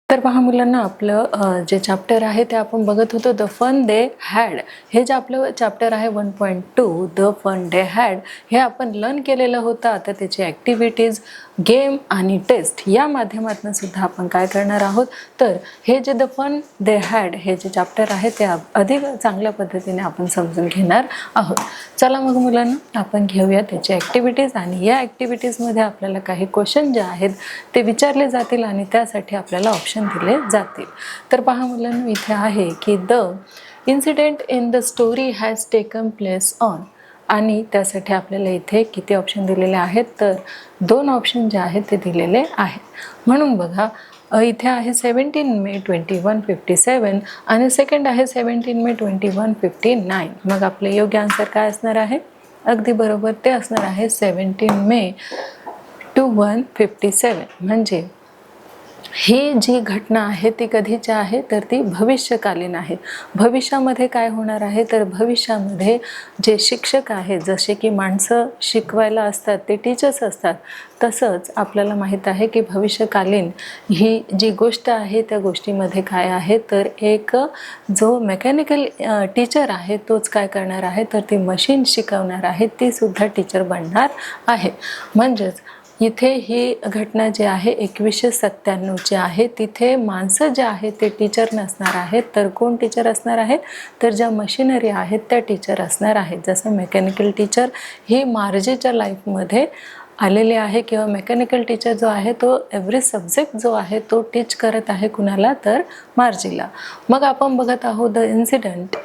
तर पहा मुलांना आपलं जे चॅप्टर आहे ते आपण बघत होतो द फन दे हॅड. हे जे आपलं चॅप्टर आहे 1.2 द फन दे हॅड हे आपण लर्न केलेलं होतं. आता त्याची ॲक्टिव्हिटीज, गेम आणि टेस्ट या माध्यमातून सुद्धा आपण काय करणार आहोत, तर हे जे द फन दे हॅड हे जे चॅप्टर आहे ते अधिक चांगल्या पद्धतीने आपण समजून घेणार आहोत. चला मग मुलांना आपण घेऊया त्याची ॲक्टिव्हिटीज आणि या ॲक्टिव्हिटीजमध्ये आपल्याला काही क्वेश्चन जे आहेत ते विचारले जातील आणि त्यासाठी आपल्याला ऑप्शन दिले जातील. तर पहा मुलांनो, इथे आहे की the incident in the story has taken place on, आणि त्यासाठी आपल्याला इथे किती ऑप्शन दिलेले आहेत, तर 2 ऑप्शन जे आहेत ते दिलेले आहेत. म्हणून बघा इथे आहे 17 मे 2157 आणि सेकंड आहे 17 मे 2159. मग आपले योग्य आन्सर काय असणार आहे? अगदी बरोबर, ते असणार आहे 17 मे 2157. म्हणजे ही जी घटना आहे ती कधीची आहे, तर ती भविष्यकालीन आहे. भविष्यामध्ये काय होणार आहे, तर भविष्यामध्ये जे शिक्षक आहेत, जसे की माणसं शिकवायला असतात ते टीचर्स असतात, तसंच आपल्याला माहीत आहे की भविष्यकालीन ही जी गोष्ट आहे त्या गोष्टीमध्ये काय आहे, तर एक जो मेकॅनिकल टीचर आहे तोच काय करणार आहे, तर ती मशीन शिकवणार आहे, ती सुद्धा टीचर बनणार आहे. म्हणजेच इथे ही घटना जी आहे 2197ची आहे. तिथे माणसं जे आहेत ते टीचर नसणार आहेत, तर कोण टीचर असणार आहेत, तर ज्या मशिनरी आहेत त्या टीचर असणार आहेत. जसं मेकॅनिकल टीचर ही मार्जेच्या लाईफमध्ये आलेले आहे, किंवा मेकॅनिकल टीचर जो आहे तो एव्हरी सब्जेक्ट जो आहे तो टीच करत आहे कुणाला, तर मार्जीला. मग आपण बघत आहोत the incident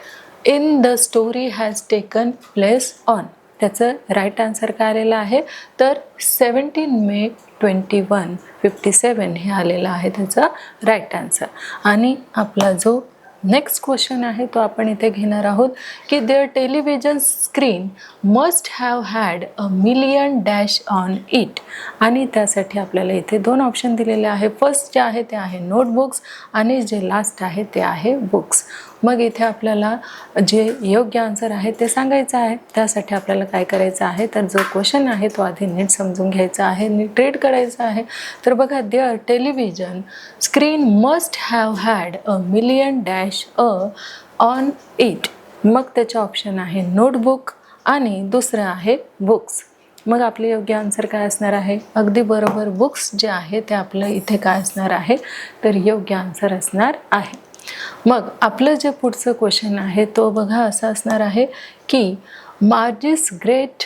in the story has taken place on. त्याचं राईट आन्सर काय आलेलं आहे, तर 17 मे 2157 हे आलेलं आहे त्याचा राईट आन्सर. आणि आपला जो नेक्स्ट क्वेश्चन आहे तो आपण इथे घेणार आहोत की there television screen must have had a million dash on it. आणि त्यासाठी आपल्याला इथे 2 ऑप्शन दिलेले आहे. फर्स्ट जे आहे ते आहे नोटबुक्स आणि जे लास्ट आहे ते आहे बुक्स. मग इथे आपल्याला जे योग्य आन्सर आहे ते सांगायचं आहे. त्यासाठी आपल्याला काय करायचं आहे, तर जो क्वेश्चन आहे तो आधी नीट समजून घ्यायचा आहे, नीट रीड करायचं आहे. तर बघा, there television screen must have had a million dash on it. मग त्याचे ऑप्शन आहे नोटबुक आणि दुसरं आहे बुक्स. मग आपले योग्य आन्सर काय असणार आहे? अगदी बरोबर, बुक्स जे आहे ते आपलं इथे काय असणार आहे, तर योग्य आन्सर असणार आहे. मग आपलं जे पुढचं क्वेश्चन आहे तो बघा असा असणार आहे की merges great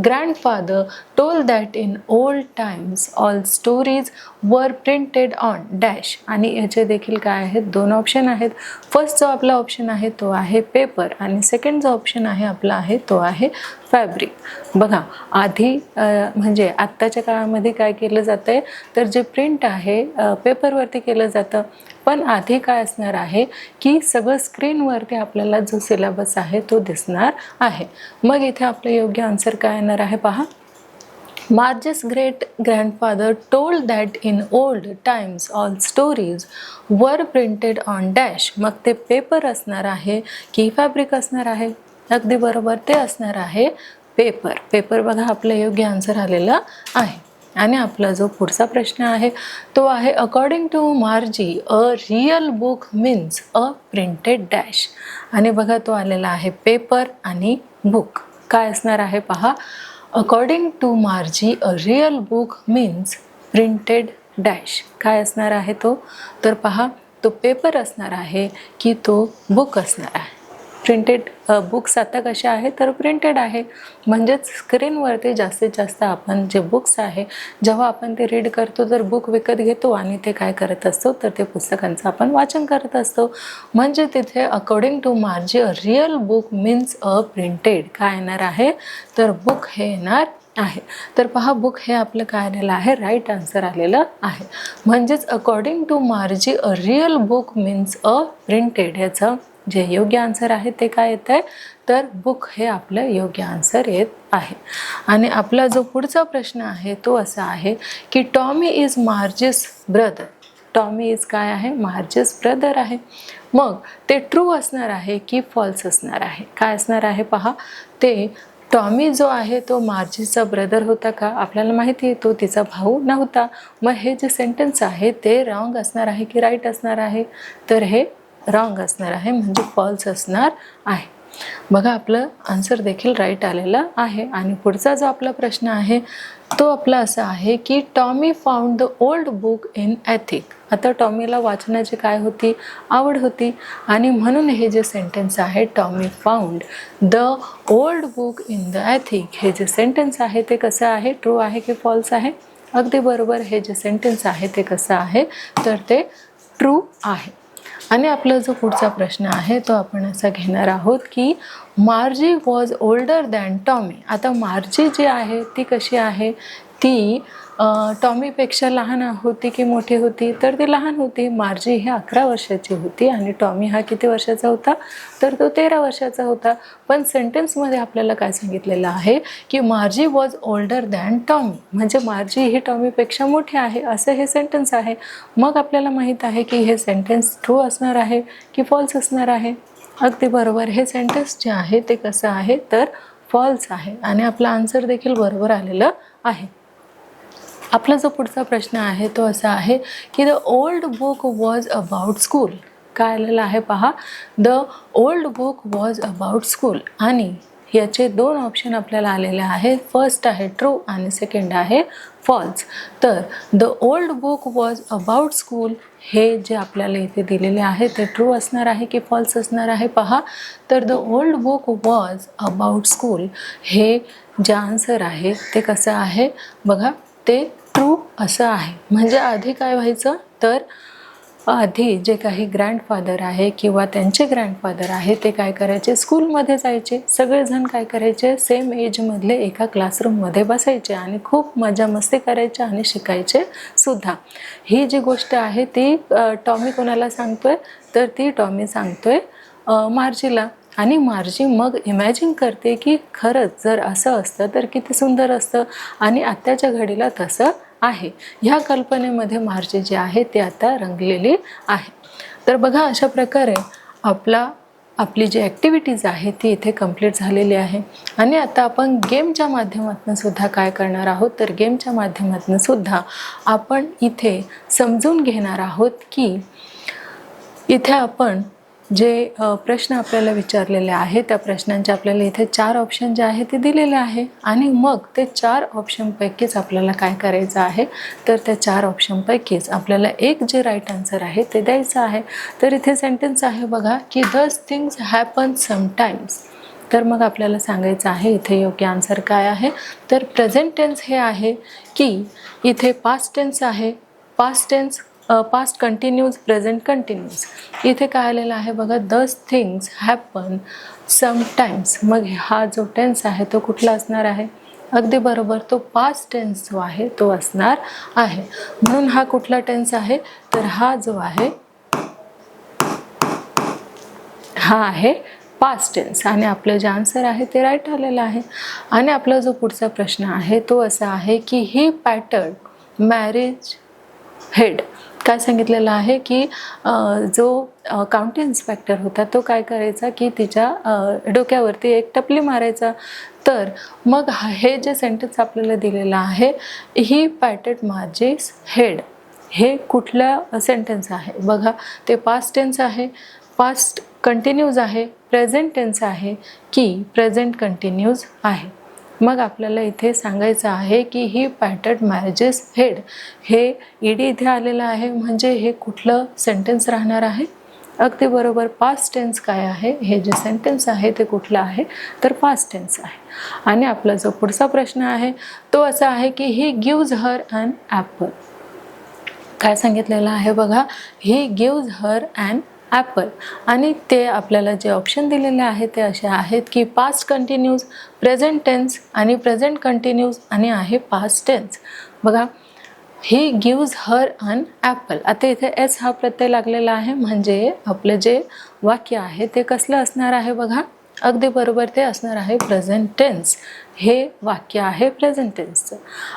grandfather told that in old times all stories were printed on dash. आणि याचे देखील काय आहेत, 2 ऑप्शन आहेत. फर्स्ट जो आपला ऑप्शन आहे तो आहे पेपर आणि सेकंड जो ऑप्शन आहे आपला आहे तो आहे फॅब्रिक. बघा, आधी म्हणजे आत्ताच्या काळामध्ये काय केलं जातं आहे, तर जे प्रिंट आहे पेपरवरती केलं जातं, पण आधी काय असणार आहे की सगळं स्क्रीनवरती आपल्याला जो सिलेबस आहे तो दिसणार आहे. मग इथे आपलं योग्य आन्सर काय येणार आहे पहा. Merges great grandfather told that in old times all stories वर प्रिंटेड ऑन डॅश. मग ते पेपर असणार आहे की फॅब्रिक असणार आहे? अगदी बरोबर, ते असणार आहे पेपर. पेपर बघा, आपलं योग्य आन्सर आलेलं आहे. आणि आपला जो पुढचा प्रश्न आहे तो आहे according to Margie a real book means a printed dash. आणि बघा तो आलेला आहे पेपर आणि बुक. काय असणार आहे पहा, according to Margie a real book means printed dash. काय असणार आहे तो, तर पहा तो पेपर असणार आहे की तो बुक असणार आहे. प्रिंटेड बुक्स आता कसे आहे, तर प्रिंटेड आहे. म्हणजेच स्क्रीनवरती जास्तीत जास्त आपण जे बुक्स आहे जेव्हा आपण ते रीड करतो तर बुक विकत घेतो आणि ते काय करत असतो, तर ते पुस्तकांचं आपण वाचन करत असतो. म्हणजे तिथे according to Margie a real book means a printed काय येणार आहे, तर बुक हे येणार आहे. तर पहा, बुक हे आपलं काय आलेलं आहे, राईट आन्सर आलेलं आहे. म्हणजेच according to Margie a real book means a printed ह्याचं जे योग्य आन्सर आहे ते काय येत आहे, तर बुक हे आपलं योग्य आन्सर येत आहे. आणि आपला जो पुढचा प्रश्न आहे तो असा आहे की Tommy is merges brother. Tommy is काय आहे, मार्जिस ब्रदर आहे. मग ते ट्रू असणार आहे की फॉल्स असणार आहे? काय असणार आहे पहा, ते टॉमी जो आहे तो मार्जीचा ब्रदर होता का? आपल्याला माहिती आहे तो तिचा भाऊ नव्हता. मग हे जे सेंटेन्स आहे ते रॉंग असणार आहे की राईट असणार आहे? तर हे रॉंग असणार आहे, म्हणजे फॉल्स असणार आहे. बघा आपलं आन्सर देखील राईट आलेलं आहे. आणि पुढचा जो आपला प्रश्न आहे तो आपला असा आहे की Tommy found the old book in attic. आता टॉमीला वाचनाची काय होती? आवड होती, आणि म्हणून हे जे सेंटेन्स आहे Tommy found the old book in the attic, हे जे सेंटेन्स आहे ते कसं आहे? ट्रू आहे की फॉल्स आहे? अगदी बरोबर, हे जे सेंटेन्स आहे ते कसं आहे? तर ते ट्रू आहे. आणि आपला जो पुढचा प्रश्न आहे तो आपण असा घेणार आहोत की मार्जी वॉज ओल्डर दॅन टॉमी. आता मार्जी जी आहे ती कशी आहे? ती टॉमीपेक्षा लहान होती की मोठी होती? तर ती लहान होती. मार्जी ही 11 वर्षाची होती आणि टॉमी हा किती वर्षाचा होता? तर तो 13 वर्षाचा होता. पण सेंटेन्समध्ये आपल्याला काय सांगितलेलं आहे की मार्जी वॉज ओल्डर दॅन टॉमी, म्हणजे मार्जी ही टॉमीपेक्षा मोठी आहे असं हे सेंटेन्स आहे. मग आपल्याला माहीत आहे की हे सेंटेन्स ट्रू असणार आहे की फॉल्स असणार आहे? अगदी बरोबर, हे सेंटेन्स जे आहे ते कसं आहे? तर फॉल्स आहे. आणि आपला आन्सर देखील बरोबर आलेलं आहे. आपला जो पुढचा प्रश्न आहे तो असा आहे की the old book was about school. काय आलेलं आहे पहा, the old book was about school, आणि याचे 2 ऑप्शन आपल्याला आलेले आहे. फर्स्ट आहे ट्रू आणि सेकंड आहे फॉल्स. तर the old book was about school हे जे आपल्याला इथे दिलेले आहे ते ट्रू असणार आहे की फॉल्स असणार आहे? पहा, तर the old book was about school हे जे आन्सर आहे ते कसं आहे? बघा, ते ट्रू असं आहे. म्हणजे आधी काय व्हायचं? तर आधी जे काही ग्रँडफादर आहे किंवा त्यांचे ग्रँडफादर आहे ते काय करायचे? स्कूलमध्ये जायचे. सगळेजण काय करायचे? सेम एजमधले एका क्लासरूममध्ये बसायचे आणि खूप मजा मस्ती करायचे आणि शिकायचे सुद्धा. ही जी गोष्ट आहे ती टॉमी कोणाला सांगतोय? तर ती टॉमी सांगतोय मार्जीला. आणि मार्जी मग इमॅजिन करते की खरंच जर असं असतं तर किती सुंदर असतं, आणि आत्ताच्या घडीला तसं आहे. ह्या कल्पनेमध्ये मार्जी जी आहे ती आता रंगलेली आहे. तर बघा, अशा प्रकारे आपली जी ॲक्टिव्हिटीज आहे ती इथे कंप्लीट झालेली आहे. आणि आता आपण गेमच्या माध्यमातून सुद्धा काय करणार आहोत? तर गेमच्या माध्यमातून सुद्धा आपण इथे समजून घेणार आहोत की इथे आपण जे प्रश्न आपल्याला विचारलेले आहे त्या प्रश्नांचे आपल्याला इथे 4 ऑप्शन जे आहे ते दिलेले आहे. आणि मग ते 4 ऑप्शनपैकीच आपल्याला काय करायचं आहे? तर त्या 4 ऑप्शनपैकीच आपल्याला एक जे राईट आन्सर आहे ते द्यायचं आहे. तर इथे सेंटेन्स आहे बघा की दस थिंग्स हॅपन समटाईम्स. तर मग आपल्याला सांगायचं आहे इथे योग्य आन्सर काय आहे? तर प्रेझेंट टेन्स हे आहे की इथे पास्ट टेन्स आहे. Past continues, present continues. इथे काय आलेलं आहे बघा, दस थिंग्स हॅपन समटाईम्स. मग हा जो टेन्स आहे तो कुठला असणार आहे? अगदी बरोबर, तो पास्ट टेन्स जो आहे तो असणार आहे. म्हणून हा कुठला टेन्स आहे? तर हा जो आहे हा आहे पास्ट टेन्स. आणि आपलं जे आन्सर आहे ते राईट आलेलं आहे. आणि आपला जो पुढचा प्रश्न आहे तो असा आहे की ही पॅटर्न मॅरेज हेड. काय सांगितलेलं आहे की जो काउंटी इन्स्पेक्टर होता तो काय करायचा की तिच्या डोक्यावरती एक टपली मारायचा. तर मग हे जे सेंटेन्स आपल्याला दिलेलं आहे, ही पॅटेड मार्जेस हेड, हे कुठलं सेंटेन्स आहे? बघा, ते पास्ट टेन्स आहे, पास्ट कंटिन्यूज आहे, प्रेझेंट टेन्स आहे की प्रेझेंट कंटिन्यूज आहे? मग आपल्याला इथे सांगायचं आहे की ही पॅटर्ड मॅरेजेस हेड, हे ईडी इथे आलेलं आहे, म्हणजे हे कुठलं सेंटेन्स राहणार आहे? अगदी बरोबर, पास्ट टेन्स काय आहे? हे जे सेंटेन्स आहे ते कुठलं आहे? तर पास्ट टेन्स आहे. आणि आपला जो पुढचा प्रश्न आहे तो असा आहे की ही गिव्ज हर ॲन ॲपल. काय सांगितलेलं आहे बघा, ही गिव्ज हर ॲन ॲपल. आणि ते आपल्याला जे ऑप्शन दिलेले आहेत ते असे आहेत की पास्ट कंटिन्यूज, प्रेझेंट टेन्स आणि प्रेझेंट कंटिन्यूज आणि आहे पास्ट टेन्स. बघा, ही गिव्ज हर ॲन ॲपल. आता इथे एस हा प्रत्यय लागलेला आहे, म्हणजे आपलं जे वाक्य आहे ते कसलं असणार आहे? बघा, अगदी बरोबर, ते असणार आहे प्रेझेंट टेन्स. हे वाक्य आहे प्रेझेंट टेन्सचं.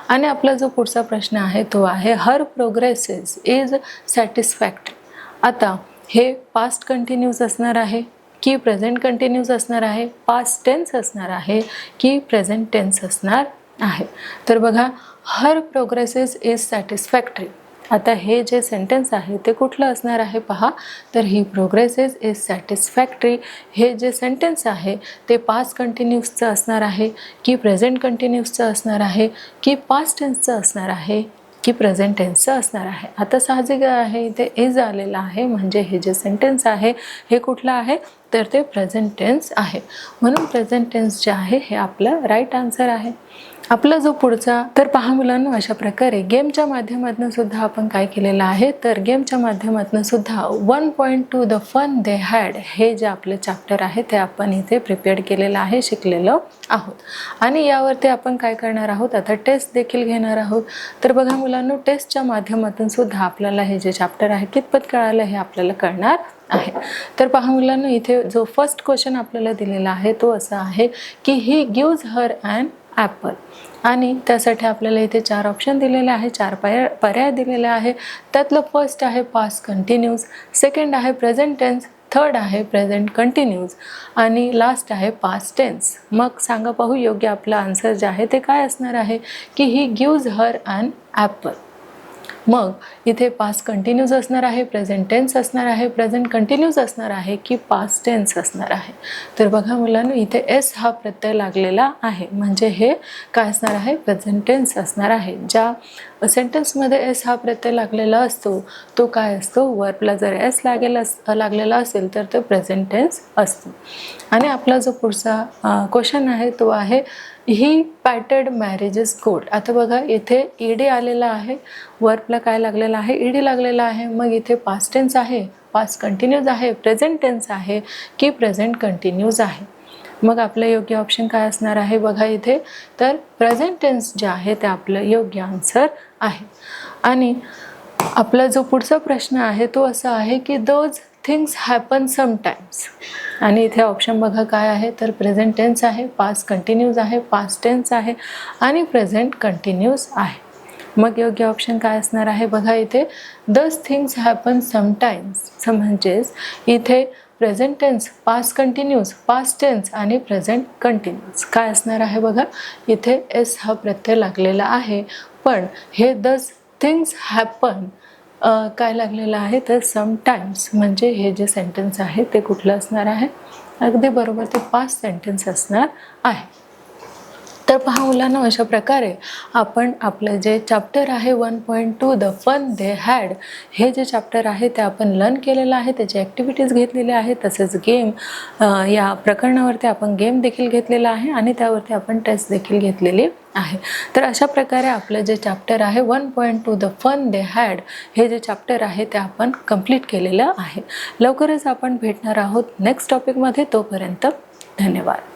आणि आपला जो पुढचा प्रश्न आहे तो आहे हर प्रोग्रेसेस इज सॅटिस्फॅक्टरी. आता हे पास्ट कंटिन्यूज असणार आहे की प्रेझेंट कंटिन्यूज असणार आहे, पास्ट टेन्स असणार आहे की प्रेझेंट टेन्स असणार आहे. तर बघा, हर प्रोग्रेसेस इज सॅटिस्फॅक्टरी. आता हे जे सेंटेन्स आहे ते कुठलं असणार आहे पहा. तर ही प्रोग्रेसेस इज सॅटिस्फॅक्टरी हे जे सेंटेन्स आहे ते पास्ट कंटिन्यूसचं असणार आहे की प्रेझेंट कंटिन्यूसचं असणार आहे की पास्ट टेन्सचं असणार आहे की प्रेझेंट टेन्सचं असणार आहे. आता साहजिक आहे, इथे इज आलेलं आहे म्हणजे हे जे सेंटेन्स आहे हे कुठलं आहे तर ते प्रेझेंट टेन्स आहे. म्हणून प्रेझेंट टेन्स जे आहे हे आपलं राईट आन्सर आहे. आपला जो पुढचा, तर पहा मुलांनो, अशा प्रकारे गेमच्या माध्यमातून सुद्धा आपण काय केलेलं आहे तर गेमच्या माध्यमातून सुद्धा 1.2 द फन दे हॅड हे जे आपलं चॅप्टर आहे ते आपण इथे प्रिपेअर केलेलं आहे, शिकलेलो आहोत. आणि यावरती आपण काय करणार आहोत, आता टेस्ट देखील घेणार आहोत. तर बघा मुलांनो, टेस्टच्या माध्यमातून सुद्धा आपल्याला हे जे चॅप्टर आहे कितपत कळालं हे आपल्याला कळणार आहे. तर पहा मुलांनो, इथे जो फर्स्ट क्वेश्चन आपल्याला दिलेला आहे तो असा आहे की ही गिव्ज हर ॲन ॲपल. आणि त्यासाठी आपल्याला इथे 4 ऑप्शन दिलेले आहे, 4 पर्याय दिलेले आहे. त्यातलं फर्स्ट आहे पास्ट कंटिन्यूज, सेकंड आहे प्रेझेंट टेन्स, थर्ड आहे प्रेझेंट कंटिन्यूज आणि लास्ट आहे पास्ट टेन्स. मग सांगा पाहू योग्य आपलं आन्सर जे आहे ते काय असणार आहे की ही गिव्ज हर ॲन ॲपल. मग इथे पास्ट कंटिन्यूज असणार आहे, प्रेझेंट टेन्स असणार आहे, प्रेझेंट कंटिन्यूज असणार आहे की पास्ट टेन्स असणार आहे. तर बघा मुलांनो, इथे एस हा प्रत्यय लागलेला आहे म्हणजे हे काय असणार आहे, प्रेझेंट टेन्स असणार आहे. ज्या सेंटेन्समध्ये एस हा प्रत्यय लागलेला असतो तो काय असतो, वर्बला जर एस लागलेला असेल तर तो प्रेझेंट टेन्स असतो. आणि आपला जो पुढचा क्वेश्चन आहे तो आहे ही पॅटर्ड मॅरेजेस कोड. आता बघा, इथे ईडी आलेला आहे, वर्बला काय लागलेला आहे, ईडी लागलेला आहे. मग इथे पास्ट टेन्स आहे, पास्ट कंटिन्यूज आहे, प्रेझेंट टेन्स आहे की प्रेझेंट कंटिन्यूज आहे. मग आपलं योग्य ऑप्शन काय असणार आहे बघा इथे, तर प्रेझेंट टेन्स जे आहे ते आपलं योग्य आन्सर आहे. आणि आपला जो पुढचा प्रश्न आहे तो असा आहे की दोज थिंग्स हॅपन समटाइम्स. आणि इथे ऑप्शन बघा काय आहे, तर प्रेझेंट टेन्स आहे, पास्ट कंटिन्यूज आहे, पास्ट टेन्स आहे आणि प्रेझेंट कंटिन्यूज आहे. मग योग्य ऑप्शन काय असणार आहे बघा इथे, दस थिंग्स हॅपन समटाइम्स म्हणजेच इथे present tense, past continuous, past tense आणि प्रेझेंट कंटिन्यूज काय असणार आहे बघा. इथे एस हा प्रत्यय लागलेला आहे पण हे दस थिंग्स हॅपन काय लागलेलं आहे तर समटाइम्स म्हणजे हे जे सेंटेन्स आहे ते कुठलं असणार आहे, अगदी बरोबर ते पास्ट सेंटेन्स असणार आहे. तर पहा मुलांना, अशा प्रकारे आपण आपलं जे चॅप्टर आहे 1.2 द फन दे हॅड हे जे चॅप्टर आहे ते आपण लर्न केलेलं आहे, त्याचे ॲक्टिव्हिटीज घेतलेल्या आहेत. तसेच गेम, या प्रकरणावरती आपण गेम देखील घेतलेला आहे आणि त्यावरती आपण टेस्ट देखील घेतलेली आहे. तर अशा प्रकारे आपलं जे चॅप्टर आहे 1.2 द फन दे हॅड हे जे चॅप्टर आहे ते आपण कंप्लीट केलेलं आहे. लवकरच आपण भेटणार आहोत नेक्स्ट टॉपिकमध्ये. तोपर्यंत धन्यवाद.